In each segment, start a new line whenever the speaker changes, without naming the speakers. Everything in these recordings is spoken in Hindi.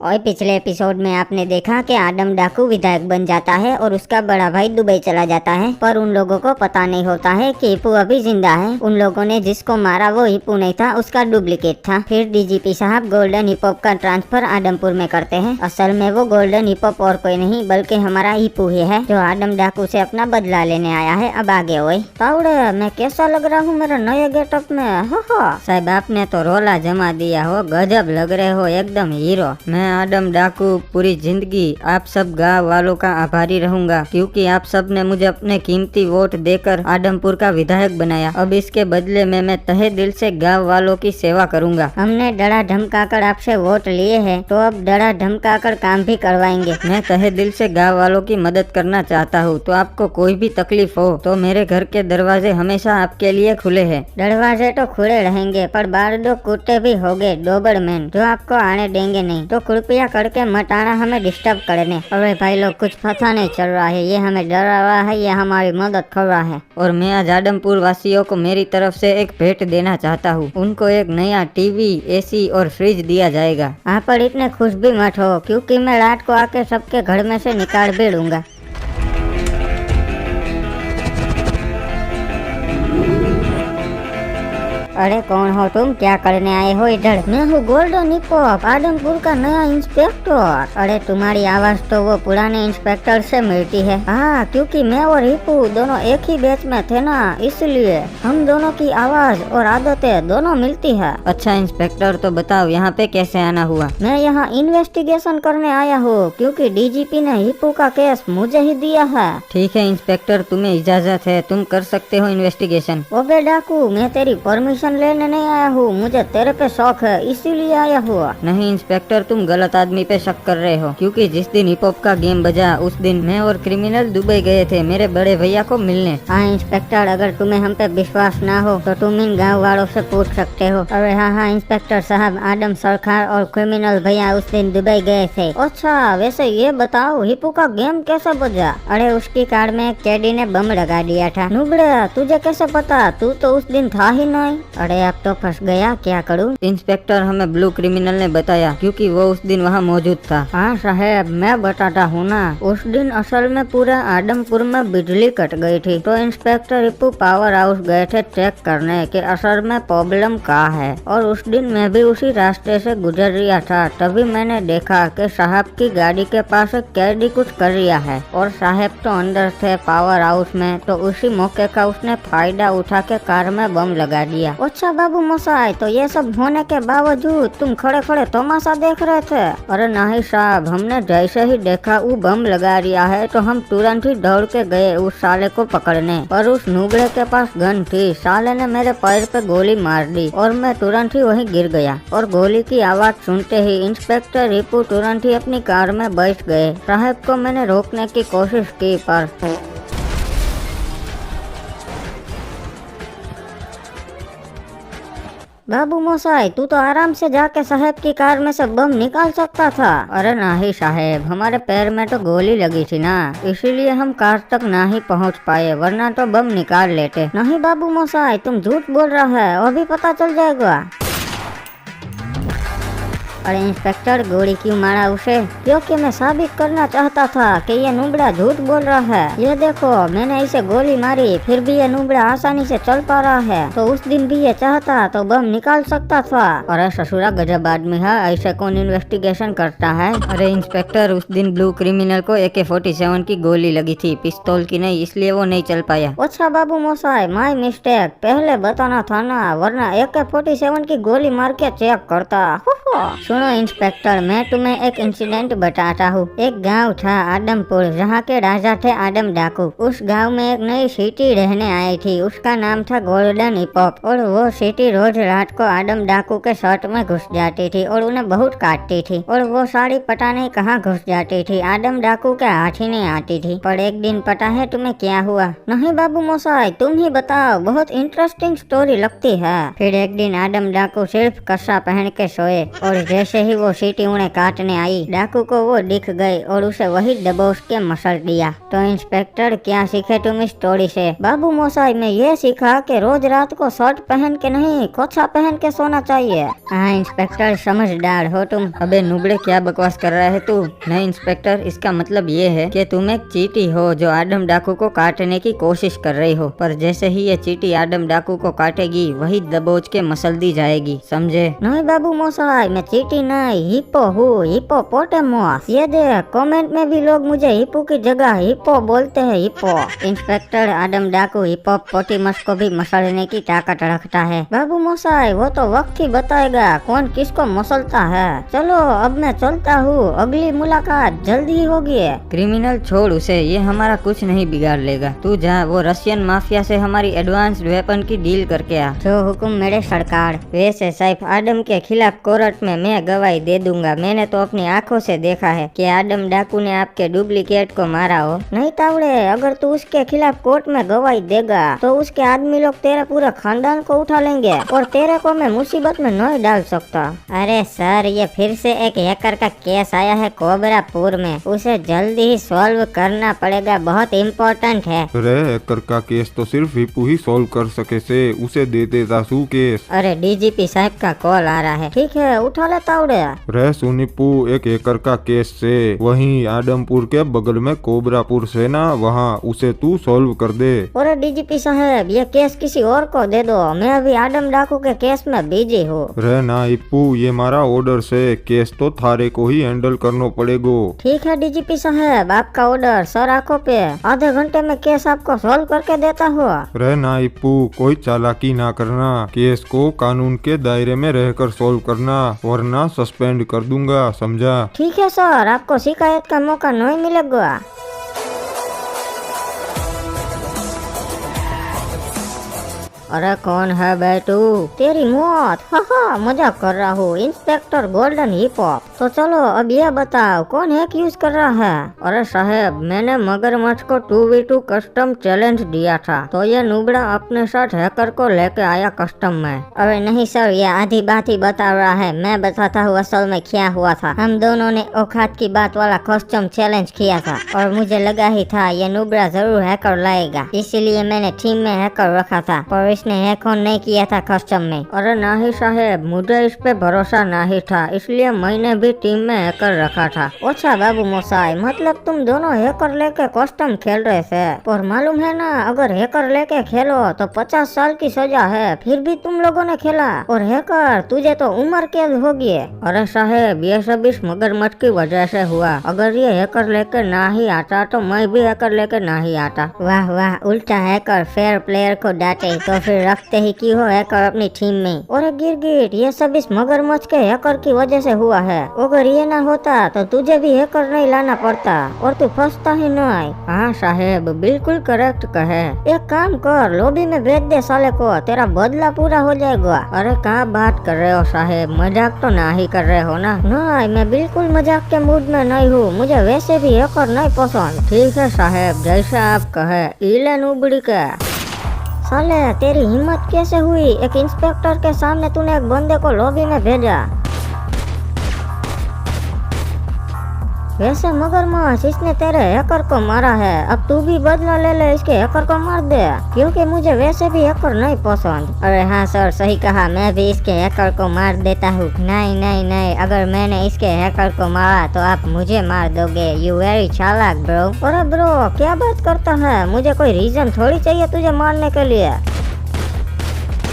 और पिछले एपिसोड में आपने देखा कि आदम डाकू विधायक बन जाता है और उसका बड़ा भाई दुबई चला जाता है, पर उन लोगों को पता नहीं होता है कि हिप्पू अभी जिंदा है। उन लोगों ने जिसको मारा वो हिप्पू नहीं था, उसका डुप्लीकेट था। फिर डीजीपी साहब गोल्डन हिपहॉप का ट्रांसफर आदमपुर में करते हैं। असल में वो गोल्डन हिपहॉप और कोई नहीं बल्कि हमारा हिप्पू ही है, जो आदम डाकू से अपना बदला लेने आया है। अब आगे हुए तावड़े, मैं कैसा लग रहा हूँ मेरे नए गेटअप में? हो साहब, आपने तो रोला जमा दिया हो, गजब लग रहे हो, एकदम हीरो।
मैं आदम डाकू पूरी जिंदगी आप सब गाँव वालों का आभारी रहूंगा, क्योंकि आप सब ने मुझे अपने कीमती वोट देकर आदमपुर का विधायक बनाया। अब इसके बदले में मैं तहे दिल से गाँव वालों की सेवा करूंगा।
हमने डरा धमकाकर आपसे वोट लिए हैं, तो अब डरा धमकाकर काम भी करवाएंगे।
मैं तहे दिल से गाँव वालों की मदद करना चाहता हूँ, तो आपको कोई भी तकलीफ हो तो मेरे घर के दरवाजे हमेशा आपके लिए खुले हैं।
दरवाजे तो खुले रहेंगे, पर बाहर दो कुत्ते भी होंगे, डोबरमैन, जो आपको आने देंगे नहीं। तो कृपया करके मत आना हमें डिस्टर्ब करने। अरे भाई लोग, कुछ पता नहीं चल रहा है, ये हमें डरा रहा है, ये हमारी मदद कर रहा है।
और मैं आज आदमपुर वासियों को मेरी तरफ से एक भेंट देना चाहता हूँ। उनको एक नया टीवी, एसी और फ्रिज दिया जाएगा।
आप पर इतने खुश भी मत हो, क्योंकि मैं रात को आके सबके घर में से निकाल भी लूंगा। अरे कौन हो तुम? क्या करने आए हो इधर? मैं हूँ गोल्डन हिपहॉप, आदमपुर का नया इंस्पेक्टर। अरे तुम्हारी आवाज तो वो पुराने इंस्पेक्टर से मिलती है। हाँ, क्योंकि मैं और हिप्पू दोनों एक ही बैच में थे ना, इसलिए हम दोनों की आवाज और आदतें दोनों मिलती है।
अच्छा इंस्पेक्टर, तो बताओ यहाँ पे कैसे आना हुआ?
मैं यहाँ इन्वेस्टिगेशन करने आया हूँ, क्योंकि डीजीपी ने हिप्पू का केस मुझे ही दिया है।
ठीक है इंस्पेक्टर, तुम्हें इजाजत है, तुम कर सकते हो इन्वेस्टिगेशन।
ओबे डाकू, मैं तेरी परमिशन लेने नहीं आया हूँ, मुझे तेरे पे शौक है, इसीलिए आया हुआ।
नहीं इंस्पेक्टर, तुम गलत आदमी पे शक कर रहे हो, क्योंकि जिस दिन हिपहॉप का गेम बजा उस दिन मैं और क्रिमिनल दुबई गए थे मेरे बड़े भैया को मिलने।
हाँ इंस्पेक्टर, अगर तुम्हें हम पे विश्वास ना हो तो तुम इन गाँव वालों से पूछ सकते हो। अरे हाँ इंस्पेक्टर साहब, आदम सरकार और क्रिमिनल भैया उस दिन दुबई गए थे। अच्छा वैसे ये बताओ, हिप्पू का गेम कैसे बजा? अरे उसकी कार में एक कैदी ने बम लगा दिया था। नुबड़े, तुझे कैसे पता? तू तो उस दिन था ही नहीं। अरे अब तो फंस गया, क्या करूं?
इंस्पेक्टर, हमें ब्लू क्रिमिनल ने बताया, क्योंकि वो उस दिन वहाँ मौजूद था।
हाँ साहब, मैं बताता हूँ ना। उस दिन असल में पूरे आदमपुर में बिजली कट गई थी, तो इंस्पेक्टर हिप्पू पावर हाउस गए थे चेक करने कि असल में प्रॉब्लम क्या है। और उस दिन मैं भी उसी रास्ते से गुजर रहा था, तभी मैंने देखा कि साहब की गाड़ी के पास एक कैदी कुछ कर रहा है, और साहब तो अंदर थे पावर हाउस में। तो उसी मौके का उसने फायदा उठा के कार में बम लगा दिया। अच्छा बाबू मसाई, तो ये सब होने के बावजूद तुम खड़े खड़े तमाशा देख रहे थे? अरे नहीं साहब, हमने जैसे ही देखा वो बम लगा रिया है तो हम तुरंत ही दौड़ के गए उस साले को पकड़ने, पर उस नुबड़े के पास गन थी। साले ने मेरे पैर पे गोली मार दी और मैं तुरंत ही वहीं गिर गया। और गोली की आवाज सुनते ही इंस्पेक्टर हिप्पू तुरंत ही अपनी कार में बैठ गए। साहब को मैंने रोकने की कोशिश की, पर बाबू मोसाई, तू तो आराम से जाके साहब की कार में से बम निकाल सकता था। अरे नहीं साहब, हमारे पैर में तो गोली लगी थी ना, इसीलिए हम कार तक ना ही पहुंच पाए, वरना तो बम निकाल लेते। नहीं बाबू मोसाई, तुम झूठ बोल रहा है, वो भी पता चल जाएगा। अरे इंस्पेक्टर, गोली क्यों मारा उसे? क्योंकि मैं साबित करना चाहता था कि ये नुबड़ा झूठ बोल रहा है। ये देखो, मैंने इसे गोली मारी, फिर भी ये नुबड़ा आसानी से चल पा रहा है। तो उस दिन भी ये चाहता तो बम निकाल सकता था। अरे ससुरा गजब आदमी है, ऐसे कौन इन्वेस्टिगेशन करता है?
अरे इंस्पेक्टर, उस दिन ब्लू क्रिमिनल को AK-47 की गोली लगी थी, पिस्तौल की नहीं, इसलिए वो नहीं चल पाया।
अच्छा बाबू मोसाई, माय मिस्टेक, पहले बताना था ना, वरना AK-47 की गोली मार के चेक करता। सुनो इंस्पेक्टर, मैं तुम्हें एक इंसिडेंट बताता हूँ। एक गांव था आदमपुर, जहाँ के राजा थे आदम डाकू। उस गांव में एक नई सिटी रहने आई थी, उसका नाम था गोल्डन हिपहॉप। और वो सिटी रोज रात को आदम डाकू के शर्ट में घुस जाती थी और उन्हें बहुत काटती थी, और वो साड़ी पता नहीं कहाँ घुस जाती थी, आदम डाकू के हाथ ही नहीं आती थी। पर एक दिन पता है तुम्हें क्या हुआ? नहीं बाबू मोसाई, तुम ही बताओ, बहुत इंटरेस्टिंग स्टोरी लगती है। फिर एक दिन आदम डाकू सिर्फ कस्सा पहन के सोए, और जैसे जैसे ही वो सीटी उन्हें काटने आई, डाकू को वो दिख गई और उसे वही दबोच के मसल दिया। तो इंस्पेक्टर, क्या सीखे तुम इस स्टोरी से? बाबू मोसाई, मैं ये सीखा कि रोज रात को शर्ट पहन के नहीं, कोछा पहन के सोना चाहिए। हाँ इंस्पेक्टर, समझदार हो तुम।
अबे नुबड़े, क्या बकवास कर रहा है तू? नहीं इंस्पेक्टर, इसका मतलब ये है कि तुम एक चींटी हो जो आदम डाकू को काटने की कोशिश कर रही हो, पर जैसे ही ये चींटी आदम डाकू को काटेगी वही दबोच के मसल दी जाएगी, समझे?
नहीं बाबू मोसाई, मैं चींटी नहीं, हिप्पो हूँ, हिप्पोपोटेमस। ये देख, कमेंट में भी लोग मुझे हिप्पो की जगह हिप्पो बोलते हैं, हिप्पो। इंस्पेक्टर, आदम डाकू हिप्पोपोटेमस को भी मसलने की ताकत रखता है। बाबू मोसाई, वो तो वक्त ही बताएगा कौन किसको मसलता है। चलो अब मैं चलता हूँ, अगली मुलाकात जल्दी ही होगी।
क्रिमिनल, छोड़ उसे, ये हमारा कुछ नहीं बिगाड़ लेगा। तू जा वो रशियन माफिया से हमारी एडवांस्ड वेपन की डील करके आ।
जो हुक्म मेरे सरकार। वैसे सैफ आदम के खिलाफ कोर्ट में मैं गवाही दे दूंगा। मैंने तो अपनी आंखों से देखा है कि आदम डाकू ने आपके डुप्लीकेट को मारा हो। नहीं तावड़े, अगर तू उसके खिलाफ कोर्ट में गवाही देगा तो उसके आदमी लोग तेरे पूरे खानदान को उठा लेंगे और तेरे को मैं मुसीबत में नहीं डाल सकता। अरे सर, ये फिर से एक हैकर का केस आया है कोबरापुर में, उसे जल्दी ही सॉल्व करना पड़ेगा, बहुत इम्पोर्टेंट है।
अरे हैकर का केस तो सिर्फ हिप्पू ही सॉल्व कर सके से, उसे दे देता सू केस।
अरे डीजीपी साहब का कॉल आ रहा है। ठीक है, उठा लेता उड़े।
रे सुनिप्पू, एक हैकर का केस से, वहीं आदमपुर के बगल में कोबरापुर से ना, वहाँ उसे तू सॉल्व कर दे।
अरे डीजीपी साहब, ये केस किसी और को दे दो, मैं अभी आदम डाकू के केस में बिजी हूँ।
रे ना हिप्पू, ये मारा ऑर्डर से, केस तो थारे को ही हैंडल करना पड़ेगो।
ठीक है डीजीपी साहब, आपका ऑर्डर सर आंखों पे। आधे घंटे में केस आपको सॉल्व करके देता हूँ।
रे ना हिप्पू, कोई चालाकी ना करना, केस को कानून के दायरे में रहकर सॉल्व करना, वरना सस्पेंड कर दूंगा, समझा?
ठीक है सर, आपको शिकायत का मौका नहीं मिलेगा। अरे कौन है बेटू? तेरी मौत। हाँ, मजाक कर रहा हूँ, इंस्पेक्टर गोल्डन हिप हॉप। तो चलो अब ये बताओ, कौन हैक यूज कर रहा है? अरे साहब, मैंने मगरमच्छ को 2v2 कस्टम चैलेंज दिया था, तो ये नुबड़ा अपने साथ हैकर को लेके आया कस्टम में। अरे नहीं सर, ये आधी बात ही बता रहा है, मैं बताता हूँ असल में क्या हुआ था। हम दोनों ने औकात की बात वाला कस्टम चैलेंज किया था और मुझे लगा ही था ये नुबड़ा जरूर हैकर लाएगा, इसीलिए मैंने टीम में हैकर रखा था, पर इसने हैक ऑन नहीं किया था कस्टम में।
अरे नहीं साहब, मुझे इस पे भरोसा नहीं था, इसलिए मैंने भी टीम में हैकर रखा था।
अच्छा बाबू मोसाई, मतलब तुम दोनों हैकर लेके कस्टम खेल रहे थे? और मालूम है ना, अगर हैकर लेके खेलो तो 50 साल की सजा है, फिर भी तुम लोगों ने खेला। और हैकर, तुझे तो उम्र कैद होगी।
अरे साहब, ये सब इस मगरमच्छ की वजह से हुआ, अगर ये हैकर लेके ना ही आता तो मैं भी हैकर लेके ना ही आता।
वाह वाह, उल्टा हैकर फेयर प्लेयर को डांटे तो फिर रखते ही क्यों हो हैकर अपनी टीम में। और गिरगिट, ये सब इस मगरमच्छ के हैकर की वजह से हुआ है। अगर ये ना होता तो तुझे भी हैकर नहीं लाना पड़ता और तू फंसता ही नहीं।
हाँ साहेब, बिल्कुल करेक्ट कहे।
एक काम कर, लॉबी में भेज दे साले को, तेरा बदला पूरा हो जाएगा।
अरे क्या बात कर रहे हो साहेब, मजाक तो ना ही कर रहे हो ना?
नहीं, मैं बिल्कुल मजाक के मूड में नहीं हूँ, मुझे वैसे भी हैकर नहीं पसंद।
ठीक है साहेब, जैसा आप कहे। इले नुबड़ी के
साले, तेरी हिम्मत कैसे हुई? एक इंस्पेक्टर के सामने तूने एक बंदे को लॉबी में भेजा। वैसे मगरमच्छ, इसने तेरे हैकर को मारा है, अब तू भी बदला ले ले, इसके हैकर को मार दे, क्योंकि मुझे वैसे भी हैकर नहीं पसंद।
अरे हाँ सर, सही कहा, मैं भी इसके हैकर को मार देता हूँ।
नहीं नहीं नहीं, अगर मैंने इसके हैकर को मारा तो आप मुझे मार दोगे। यू वेरी चालाक ब्रो। अरे ब्रो, क्या बात करता है? मुझे कोई रीजन थोड़ी चाहिए तुझे मारने के लिए।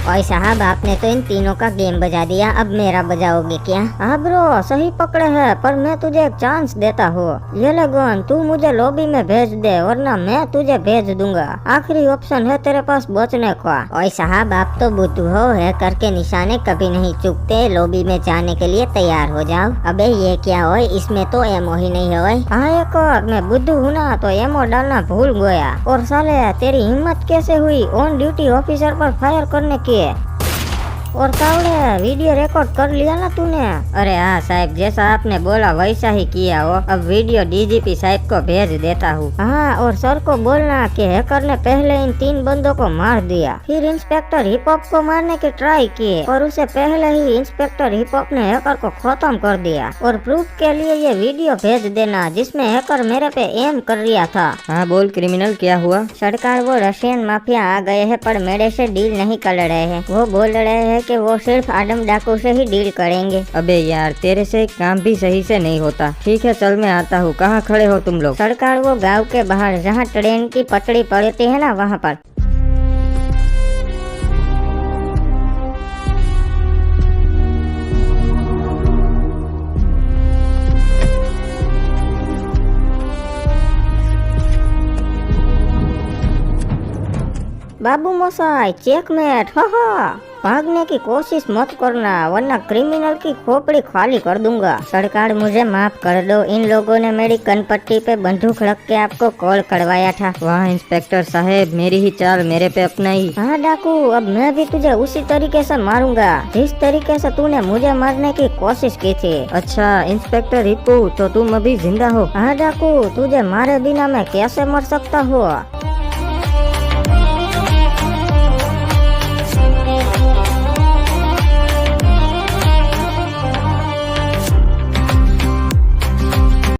भाई साहब, आपने तो इन तीनों का गेम बजा दिया, अब मेरा बजाओगे क्या?
हाँ ब्रो, सही पकड़े है, पर मैं तुझे एक चांस देता हूँ। ये ले गन, तू मुझे लॉबी में भेज दे, वरना मैं तुझे भेज दूंगा। आखिरी ऑप्शन है तेरे पास बचने का।
भाई साहब, आप तो बुद्धू हो, हैकर के निशाने कभी नहीं चूकते, लॉबी में जाने के लिए तैयार हो जाओ। अबे ये क्या हो, इसमें तो एमओ ही नहीं हो।
हाँ हैकर, मैं बुद्धू हूँ ना, तो एमओ डालना भूल गया। और साले, तेरी हिम्मत कैसे हुई ऑन ड्यूटी ऑफिसर पर फायर करने की? और कावड़े वीडियो रिकॉर्ड कर लिया ना तूने?
अरे हाँ साहब, जैसा आपने बोला वैसा ही किया हो। अब वीडियो डीजीपी साहब को भेज देता हूँ।
हाँ, और सर को बोलना कि हैकर ने पहले इन 3 बंदों को मार दिया, फिर इंस्पेक्टर हिप हॉप को मारने की ट्राई किए और उसे पहले ही इंस्पेक्टर हिप हॉप ने हैकर को खत्म कर दिया। और प्रूफ के लिए ये वीडियो भेज देना जिसमें हैकर मेरे पे एम कर रहा था।
हाँ बोल क्रिमिनल, क्या हुआ?
सरकार, वो रशियन माफिया आ गए हैं पर मेरे से डील नहीं कर रहे हैं। वो बोल रहे हैं कि वो सिर्फ आदम डाकू से ही डील करेंगे।
अबे यार, तेरे से काम भी सही से नहीं होता। ठीक है चल, मैं आता हूँ। कहाँ खड़े हो तुम लोग?
सरकार, वो गांव के बाहर जहाँ ट्रेन की पटरी पड़ती है ना, वहाँ पर। बाबू मोसाई, चेकमेट। हा, भागने की कोशिश मत करना वरना क्रिमिनल की खोपड़ी खाली कर दूंगा। सरकार, मुझे माफ कर दो। इन लोगों ने मेरी कनपट्टी पे बंदूक रख के आपको कॉल करवाया था।
वाह इंस्पेक्टर साहब, मेरी ही चाल मेरे पे अपनाई।
हाँ डाकू, अब मैं भी तुझे उसी तरीके से मारूंगा जिस तरीके से तूने मुझे मारने की कोशिश की थी।
अच्छा इंस्पेक्टर हिप्पू, तो तुम अभी जिंदा हो?
हाँ डाकू, तुझे मारे बिना मैं कैसे मर सकता हूँ?